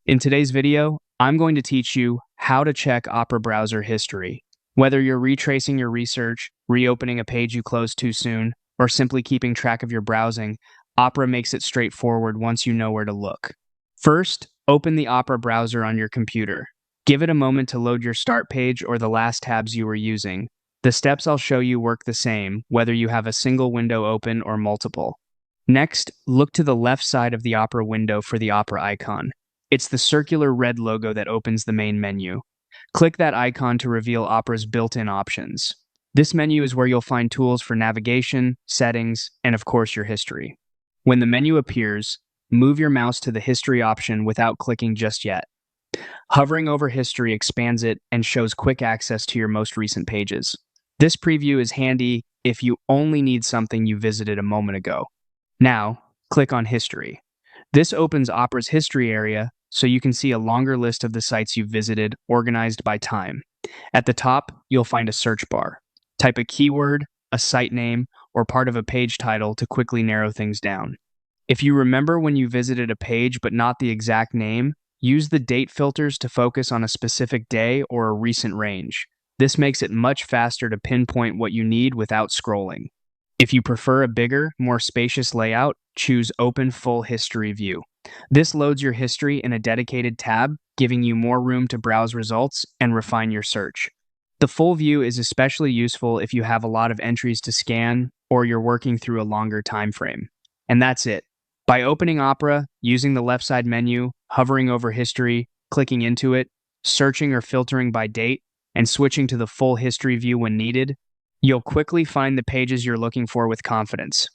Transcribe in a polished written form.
In today's video, I'm going to teach you how to check Opera browser history. Whether you're retracing your research, reopening a page you closed too soon, or simply keeping track of your browsing, Opera makes it straightforward once you know where to look. First, open the Opera browser on your computer. Give it a moment to load your start page or the last tabs you were using. The steps I'll show you work the same, whether you have a single window open or multiple. Next, look to the left side of the Opera window for the Opera icon. It's the circular red logo that opens the main menu. Click that icon to reveal Opera's built-in options. This menu is where you'll find tools for navigation, settings, and of course your history. When the menu appears, move your mouse to the history option without clicking just yet. Hovering over history expands it and shows quick access to your most recent pages. This preview is handy if you only need something you visited a moment ago. Now, click on History. This opens Opera's history area so you can see a longer list of the sites you've visited organized by time. At the top, you'll find a search bar. Type a keyword, a site name, or part of a page title to quickly narrow things down. If you remember when you visited a page but not the exact name, use the date filters to focus on a specific day or a recent range. This makes it much faster to pinpoint what you need without scrolling. If you prefer a bigger, more spacious layout, choose Open Full History View. This loads your history in a dedicated tab, giving you more room to browse results and refine your search. The full view is especially useful if you have a lot of entries to scan or you're working through a longer time frame. And that's it. By opening Opera, using the left side menu, hovering over history, clicking into it, searching or filtering by date, and switching to the full history view when needed, you'll quickly find the pages you're looking for with confidence.